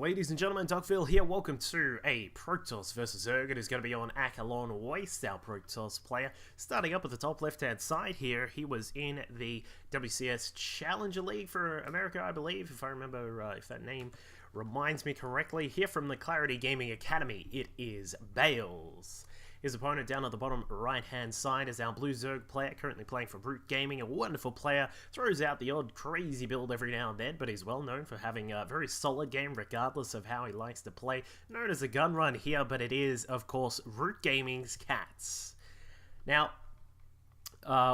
Ladies and gentlemen, Dogville here. Welcome to a Protoss vs Zerg. It is going to be on Akalon Waste, our Protoss player. Starting up at the top left-hand side here, he was in the WCS Challenger League for America, I believe, if I remember, if that name reminds me correctly. Here from the Clarity Gaming Academy, it is Bales. His opponent down at the bottom right-hand side is our Blue Zerg player, currently playing for Brute Gaming, a wonderful player, throws out the odd crazy build every now and then, but he's well known for having a very solid game regardless of how he likes to play, known as a gun run here, but it is, of course, Brute Gaming's CatZ. Now,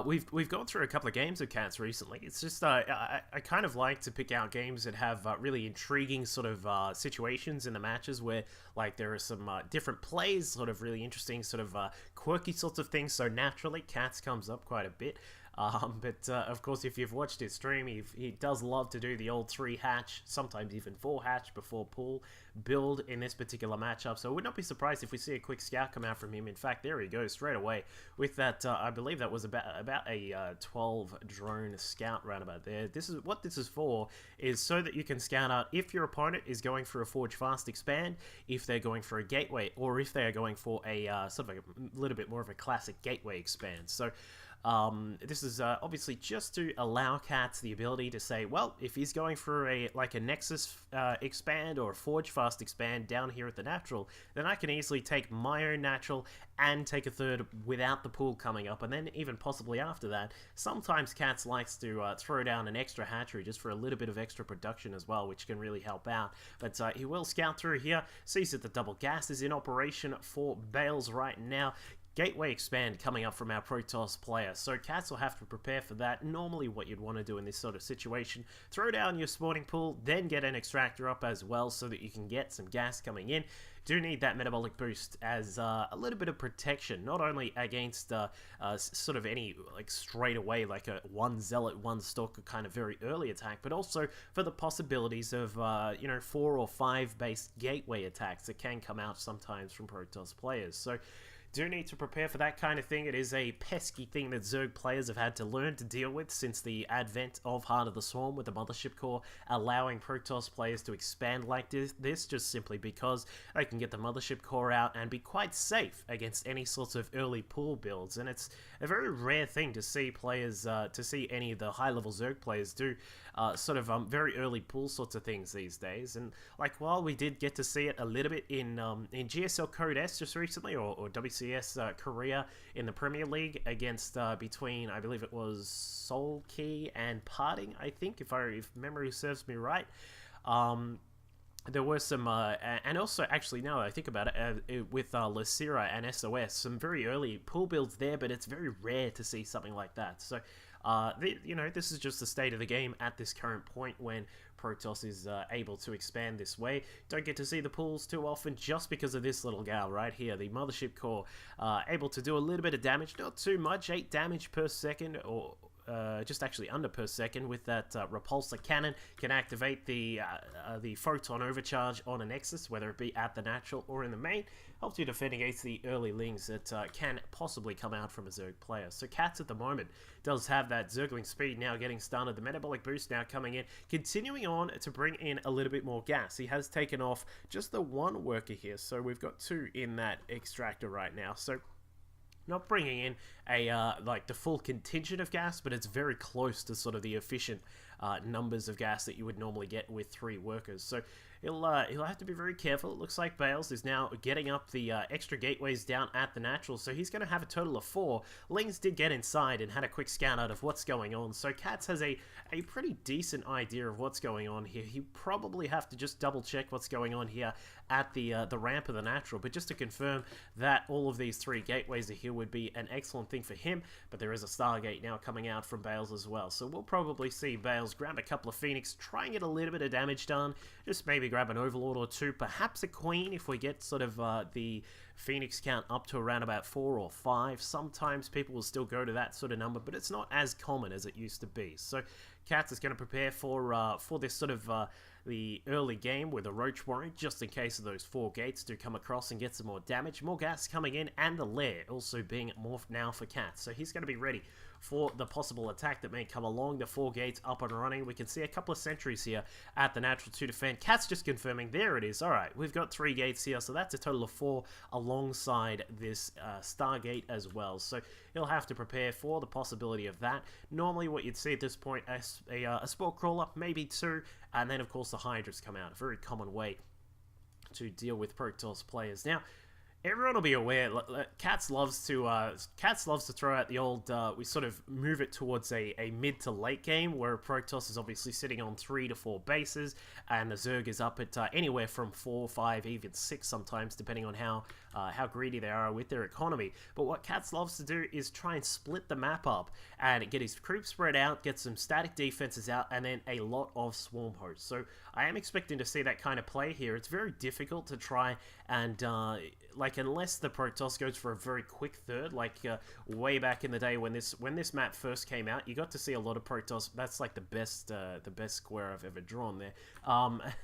we've gone through a couple of games of CatZ recently. It's just I kind of like to pick out games that have really intriguing sort of situations in the matches where like there are some different plays, sort of really interesting sort of quirky sorts of things. So naturally, CatZ comes up quite a bit. But of course, if you've watched his stream, he does love to do the old 3-hatch, sometimes even 4-hatch before pool build in this particular matchup. So I would not be surprised if we see a quick scout come out from him. In fact, there he goes straight away with that. I believe that was about a 12 drone scout roundabout there. This is what this is for, is so that you can scout out if your opponent is going for a Forge Fast Expand, if they're going for a Gateway, or if they are going for a sort of a little bit more of a classic Gateway Expand. So this is obviously just to allow CatZ the ability to say, well, if he's going for a Nexus expand or a Forge Fast expand down here at the natural, then I can easily take my own natural and take a third without the pool coming up, and then even possibly after that. Sometimes CatZ likes to throw down an extra hatchery just for a little bit of extra production as well, which can really help out. But he will scout through here, sees that the double gas is in operation for Bales right now. Gateway Expand coming up from our Protoss player, so CatZ will have to prepare for that. Normally what you'd want to do in this sort of situation, throw down your spawning pool, then get an extractor up as well so that you can get some gas coming in. Do need that metabolic boost as a little bit of protection, not only against sort of any like straight away like a one zealot, one stalker kind of very early attack, but also for the possibilities of 4 or 5 based gateway attacks that can come out sometimes from Protoss players. So do need to prepare for that kind of thing. It is a pesky thing that Zerg players have had to learn to deal with since the advent of Heart of the Swarm with the Mothership Core, allowing Protoss players to expand like this just simply because they can get the Mothership Core out and be quite safe against any sorts of early pool builds. And it's a very rare thing to see players, to see any of the high-level Zerg players do sort of very early pool sorts of things these days. And like while we did get to see it a little bit in GSL Code S just recently, or WCS Korea in the Premier League against between, I believe it was Soul Key and Parting, I think, if memory serves me right. There were some, and also, actually, now that I think about it, with Lysira and SOS, some very early pool builds there, but it's very rare to see something like that. So, this is just the state of the game at this current point when Protoss is able to expand this way. Don't get to see the pools too often just because of this little gal right here, the Mothership Core, able to do a little bit of damage, not too much, 8 damage per second, or just actually under per second with that repulsor cannon. Can activate the photon overcharge on a Nexus, whether it be at the natural or in the main. Helps you defend against the early lings that can possibly come out from a Zerg player. So CatZ at the moment does have that Zergling speed now getting started. The metabolic boost now coming in, continuing on to bring in a little bit more gas. He has taken off just the one worker here, so we've got 2 in that extractor right now. So not bringing in a like the full contingent of gas, but it's very close to sort of the efficient numbers of gas that you would normally get with 3 workers. So he'll have to be very careful. It looks like Bales is now getting up the extra gateways down at the natural, so he's going to have a total of 4. Lings did get inside and had a quick scan out of what's going on, so CatZ has a pretty decent idea of what's going on here. He probably have to just double check what's going on here at the ramp of the natural, but just to confirm that all of these 3 gateways are here would be an excellent thing for him. But there is a Stargate now coming out from Bales as well, so we'll probably see Bales grab a couple of Phoenix, try and get a little bit of damage done, just maybe grab an Overlord or 2, perhaps a Queen if we get sort of the Phoenix count up to around about 4 or 5. Sometimes people will still go to that sort of number, but it's not as common as it used to be. So CatZ is going to prepare for this sort of the early game with a Roach Warrior, just in case of those 4 gates do come across and get some more damage. More gas coming in, and the lair also being morphed now for CatZ. So he's going to be ready for the possible attack that may come along. The 4 gates up and running. We can see a couple of sentries here at the natural to defend. CatZ just confirming. There it is. Alright, we've got 3 gates here, so that's a total of 4 alongside this Stargate as well. So he'll have to prepare for the possibility of that. Normally what you'd see at this point is a Spore Crawler, maybe 2, and then of course the Hydras come out. A very common way to deal with Protoss players. Now, everyone will be aware, CatZ loves to throw out the old, we sort of move it towards a mid to late game, where Protoss is obviously sitting on 3 to 4 bases, and the Zerg is up at anywhere from 4, 5, even 6 sometimes, depending on how greedy they are with their economy. But what CatZ loves to do is try and split the map up, and get his creep spread out, get some static defenses out, and then a lot of swarm hosts. So I am expecting to see that kind of play here. It's very difficult to try and, unless the Protoss goes for a very quick third, way back in the day when this map first came out, you got to see a lot of Protoss. That's like the best square I've ever drawn there.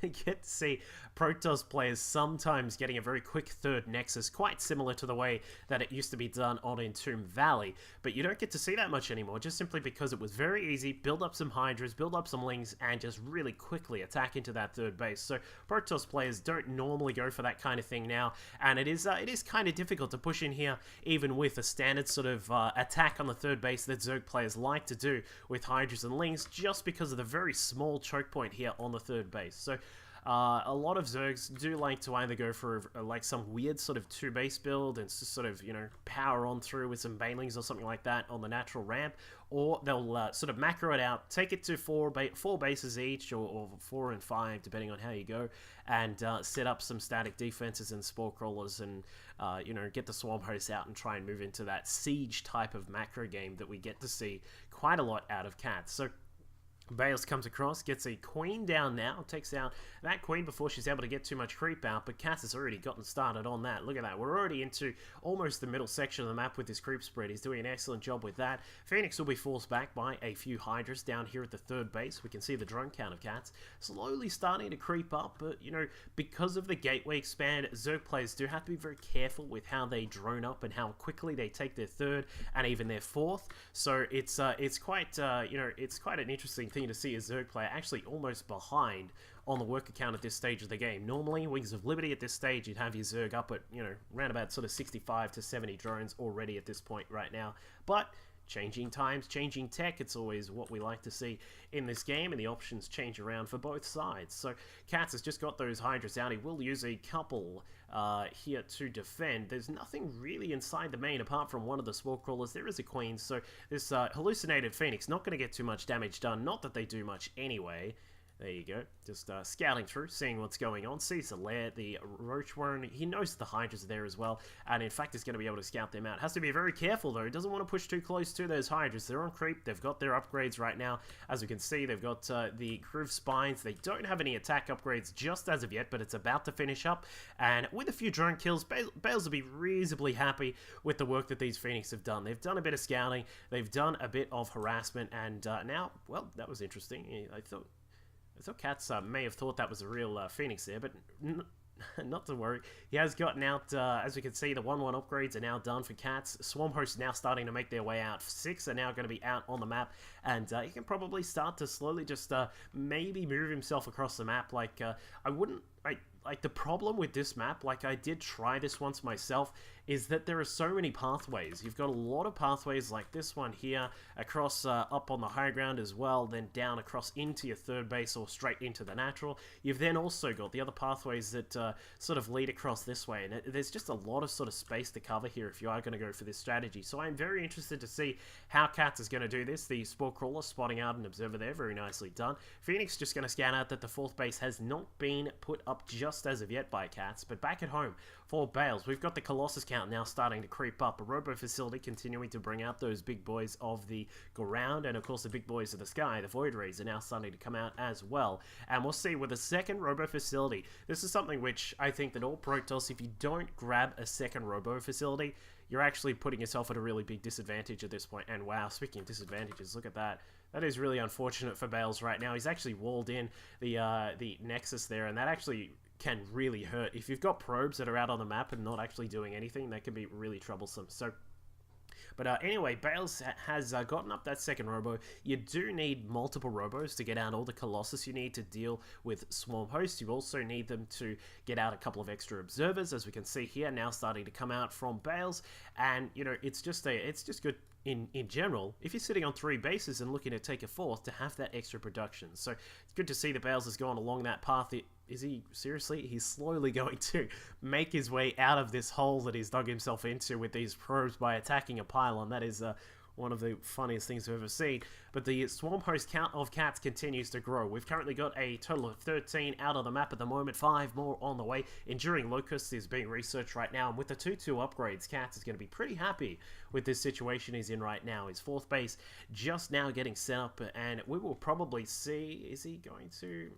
You get to see Protoss players sometimes getting a very quick third Nexus, quite similar to the way that it used to be done on Entomb Valley, but you don't get to see that much anymore, just simply because it was very easy. Build up some Hydras, build up some Lings, and just really quickly attack into that third base. So Protoss players don't normally go for that kind of thing now, and it is kind of difficult to push in here, even with a standard sort of attack on the third base that Zerg players like to do with Hydras and Lings, just because of the very small choke point here on the third base. So a lot of Zergs do like to either go for some weird sort of 2-base build and just sort of, power on through with some Banelings or something like that on the natural ramp, or they'll sort of macro it out, take it to 4 bases each, or 4 and 5, depending on how you go, and set up some static defenses and Spore Crawlers and, get the Swarm Hosts out and try and move into that siege type of macro game that we get to see quite a lot out of CatZ. So Bales comes across, gets a queen down now, takes out that queen before she's able to get too much creep out, but CatZ has already gotten started on that. Look at that, we're already into almost the middle section of the map with this creep spread. He's doing an excellent job with that. Phoenix will be forced back by a few Hydras down here at the third base. We can see the drone count of CatZ slowly starting to creep up, but, because of the gateway expand, Zerg players do have to be very careful with how they drone up and how quickly they take their third and even their fourth. So it's quite an interesting thing to see a Zerg player actually almost behind on the work account at this stage of the game. Normally, Wings of Liberty at this stage, you'd have your Zerg up at, around about sort of 65 to 70 drones already at this point right now. But changing times, changing tech, it's always what we like to see in this game, and the options change around for both sides. So CatZ has just got those Hydras out. He will use a couple here to defend. There's nothing really inside the main apart from one of the Spore Crawlers. There is a Queen, so this hallucinated Phoenix not going to get too much damage done. Not that they do much anyway. There you go, just scouting through, seeing what's going on, sees the lair, the Roach Warren, he knows the Hydras are there as well, and in fact is going to be able to scout them out. Has to be very careful though, he doesn't want to push too close to those Hydras. They're on creep, they've got their upgrades right now, as we can see, they've got the Groove Spines. They don't have any attack upgrades just as of yet, but it's about to finish up, and with a few drone kills, Bales will be reasonably happy with the work that these Phoenix have done. They've done a bit of scouting, they've done a bit of harassment, and now, well, that was interesting. I thought CatZ may have thought that was a real Phoenix there, but not to worry. He has gotten out, as we can see, the 1-1 upgrades are now done for CatZ. Swarm Hosts now starting to make their way out. 6 are now going to be out on the map, and he can probably start to slowly just maybe move himself across the map. The problem with this map, I did try this once myself, is that there are so many pathways. You've got a lot of pathways like this one here, across up on the high ground as well, then down across into your third base or straight into the natural. You've then also got the other pathways that sort of lead across this way, and there's just a lot of sort of space to cover here if you are going to go for this strategy. So I'm very interested to see how CatZ is going to do this. The Spore Crawler spotting out an observer there, very nicely done. Phoenix just going to scan out that the fourth base has not been put up just as of yet by CatZ, but back at home for Bales, we've got the Colossus count now starting to creep up. A Robo Facility continuing to bring out those big boys of the ground, and of course the big boys of the sky, the Void Rays, are now starting to come out as well. And we'll see with a second Robo Facility. This is something which I think that all Protoss, if you don't grab a second Robo Facility, you're actually putting yourself at a really big disadvantage at this point. And wow, speaking of disadvantages, look at that. That is really unfortunate for Bales right now. He's actually walled in the Nexus there, and that actually can really hurt. If you've got probes that are out on the map and not actually doing anything, that can be really troublesome. So But anyway, Bales has gotten up that second robo. You do need multiple robos to get out all the Colossus you need to deal with Swarm Hosts. You also need them to get out a couple of extra observers, as we can see here, now starting to come out from Bales. And, you know, it's just good in general, if you're sitting on 3 bases and looking to take a 4th, to have that extra production. So it's good to see that Bales has gone along that path. Is he, seriously? He's slowly going to make his way out of this hole that he's dug himself into with these probes by attacking a pylon. That is one of the funniest things I've ever seen. But the swarm host count of cats continues to grow. We've currently got a total of 13 out of the map at the moment, 5 more on the way. Enduring Locust is being researched right now, and with the 2-2 upgrades, CatZ is going to be pretty happy with this situation he's in right now. His 4th base just now getting set up, and we will probably see, is he going to...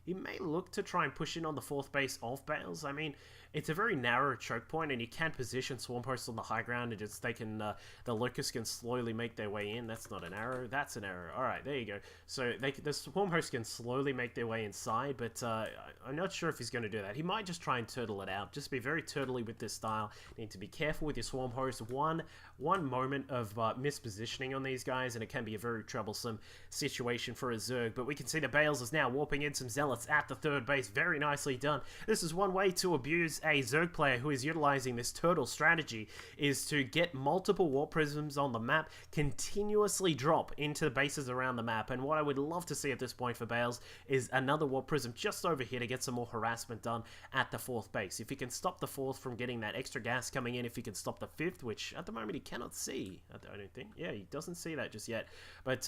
He may look to try and push in on the 4th base of Bales. I mean, it's a very narrow choke point, and you can position Swarm Hosts on the high ground, and just the Locust can slowly make their way in. That's not an arrow, that's an arrow. Alright, there you go. So the Swarm Hosts can slowly make their way inside, but I'm not sure if he's going to do that. He might just try and turtle it out. Just be very turtly with this style. You need to be careful with your Swarm Hosts. One moment of mispositioning on these guys, and it can be a very troublesome situation for a Zerg. But we can see that Bales is now warping in some Zealots at the 3rd base. Very nicely done. This is one way to abuse a Zerg player who is utilizing this turtle strategy, is to get multiple warp prisms on the map, continuously drop into the bases around the map. And what I would love to see at this point for Bales is another warp prism just over here to get some more harassment done at the 4th base. If he can stop the 4th from getting that extra gas coming in, if he can stop the 5th, which at the moment he cannot see, I don't think. Yeah, he doesn't see that just yet. But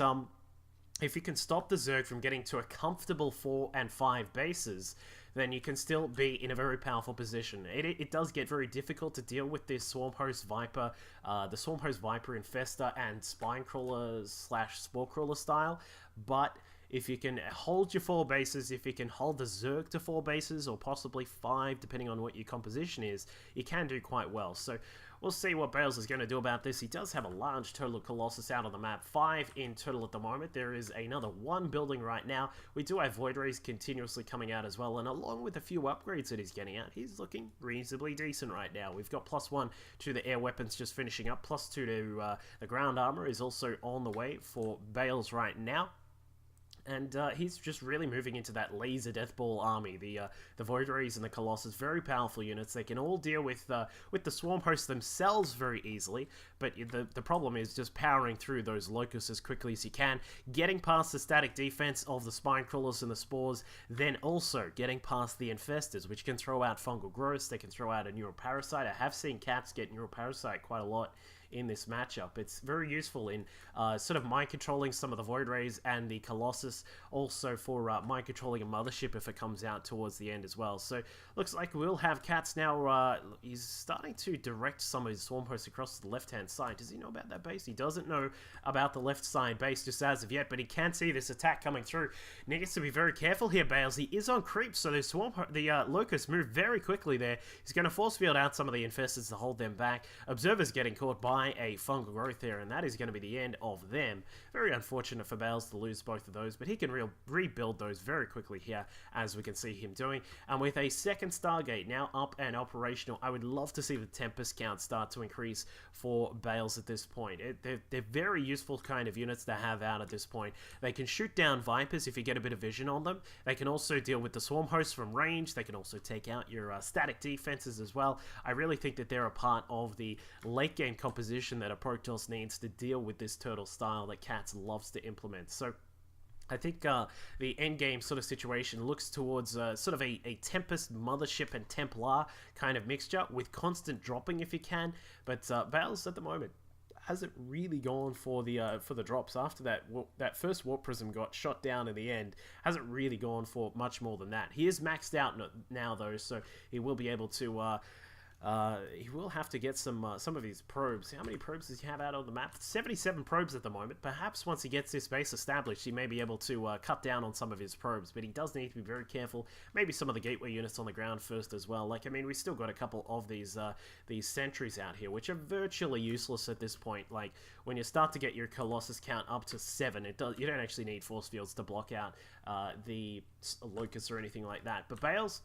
if you can stop the Zerg from getting to a comfortable 4 and 5 bases, then you can still be in a very powerful position. It does get very difficult to deal with this Swarm Host Viper, the Swarm Host Viper Infester and Spinecrawler / Sporecrawler style, but if you can hold your 4 bases, if you can hold the Zerg to 4 bases, or possibly 5, depending on what your composition is, you can do quite well. So we'll see what Bales is going to do about this. He does have a large total of Colossus out on the map, 5 in total at the moment. There is another 1 building right now. We do have Void Rays continuously coming out as well, and along with a few upgrades that he's getting out, he's looking reasonably decent right now. We've got +1 to the air weapons just finishing up, +2 to the ground armor is also on the way for Bales right now. And he's just really moving into that laser deathball army. The Void Rays and the Colossus, very powerful units. They can all deal with the Swarm Hosts themselves very easily, but the problem is just powering through those Locusts as quickly as you can, getting past the static defense of the Spinecrawlers and the Spores, then also getting past the Infestors, which can throw out fungal growths. They can throw out a Neuroparasite. I have seen CatZ get Neuroparasite quite a lot in this matchup. It's very useful in sort of mind controlling some of the Void Rays and the Colossus, also for mind controlling a Mothership if it comes out towards the end as well. So looks like we'll have CatZ now. He's starting to direct some of his Swarm Hosts across to the left hand side. Does he know about that base? He doesn't know about the left side base just as of yet, but he can see this attack coming through. Needs to be very careful here, Bales. He is on creep, so the Locusts move very quickly there. He's going to force field out some of the Infestors to hold them back. Observer's getting caught by a fungal growth there, and that is going to be the end of them. Very unfortunate for Bales to lose both of those, but he can rebuild those very quickly here, as we can see him doing. And with a second Stargate now up and operational, I would love to see the Tempest count start to increase for Bales at this point. They're very useful kind of units to have out at this point. They can shoot down Vipers if you get a bit of vision on them. They can also deal with the Swarm Hosts from range. They can also take out your static defenses as well. I really think that they're a part of the late game composition that a Protoss needs to deal with this turtle style that CatZ loves to implement. So I think the endgame sort of situation looks towards sort of a Tempest, Mothership, and Templar kind of mixture with constant dropping if you can. But Bales at the moment hasn't really gone for the drops after that first Warp Prism got shot down in the end. Hasn't really gone for much more than that. He is maxed out now though, so he will be able to he will have to get some of his probes. How many probes does he have out on the map? 77 probes at the moment. Perhaps once he gets this base established, he may be able to cut down on some of his probes, but he does need to be very careful. Maybe some of the gateway units on the ground first as well. Like, I mean, we still got a couple of these sentries out here, which are virtually useless at this point. Like, when you start to get your Colossus count up to 7, you don't actually need force fields to block out the Locusts or anything like that. But Bales,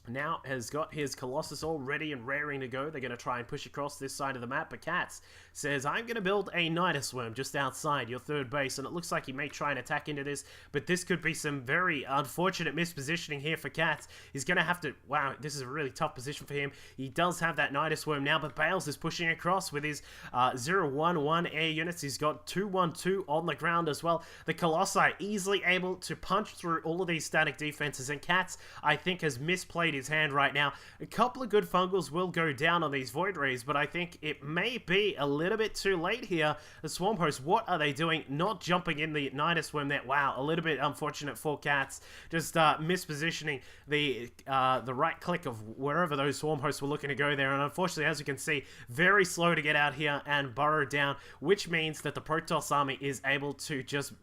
now has got his Colossus all ready and raring to go. They're going to try and push across this side of the map, but CatZ says, I'm going to build a Nidus Worm just outside your third base, and it looks like he may try and attack into this, but this could be some very unfortunate mispositioning here for CatZ. He's going to have to, wow, this is a really tough position for him. He does have that Nidus Worm now, but Bales is pushing across with his 011 air units. He's got 212 on the ground as well. The Colossi easily able to punch through all of these static defenses, and CatZ, I think, has misplayed his hand right now. A couple of good fungals will go down on these Void Rays, but I think it may be a little bit too late here. The Swarm Host, what are they doing? Not jumping in the Nidus Worm there. Wow, a little bit unfortunate for CatZ. Just mispositioning the right click of wherever those Swarm Hosts were looking to go there, and unfortunately, as you can see, very slow to get out here and burrow down, which means that the Protoss army is able to just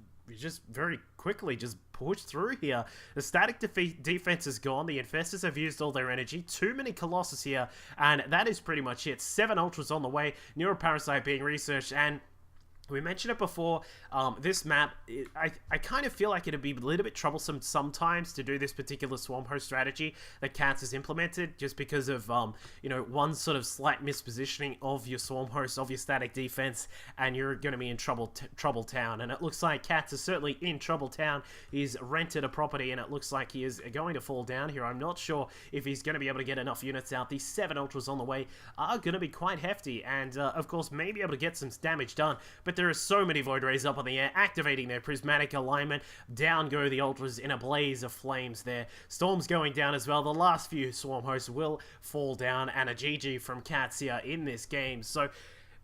very quickly just push through here. The static defense is gone. The Infestors have used all their energy. Too many Colossus here, and that is pretty much it. 7 Ultras on the way. Neuroparasite being researched, and we mentioned it before, this map, I kind of feel like it'd be a little bit troublesome sometimes to do this particular Swarm Host strategy that CatZ has implemented, just because of, you know, one sort of slight mispositioning of your Swarm Host, of your static defense, and you're going to be in Trouble Town. And it looks like CatZ is certainly in Trouble Town. He's rented a property, and it looks like he is going to fall down here. I'm not sure if he's going to be able to get enough units out. These 7 Ultras on the way are going to be quite hefty, and, of course, may be able to get some damage done, but there are so many Void Rays up in the air, activating their prismatic alignment. Down go the Ultras in a blaze of flames there. Storm's going down as well. The last few Swarm Hosts will fall down, and a GG from CatZ here in this game. So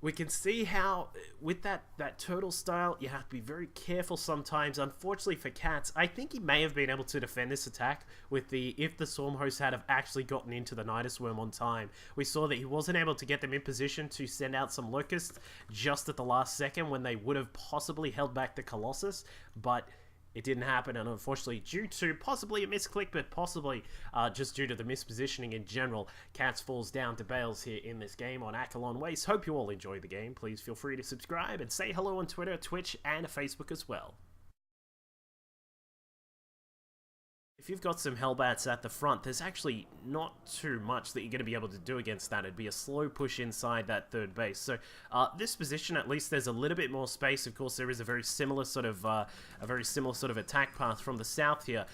we can see how, with that turtle style, you have to be very careful sometimes. Unfortunately for CatZ, I think he may have been able to defend this attack with if the Swarm Hosts had have actually gotten into the Nidus Worm on time. We saw that he wasn't able to get them in position to send out some Locusts just at the last second when they would have possibly held back the Colossus, but it didn't happen, and unfortunately, due to possibly a misclick, but possibly just due to the mispositioning in general, CatZ falls down to Bales here in this game on Akalon Waste. Hope you all enjoy the game. Please feel free to subscribe and say hello on Twitter, Twitch, and Facebook as well. If you've got some Hellbats at the front, there's actually not too much that you're going to be able to do against that. It'd be a slow push inside that third base. So this position, at least, there's a little bit more space. Of course, there is a very similar sort of attack path from the south here.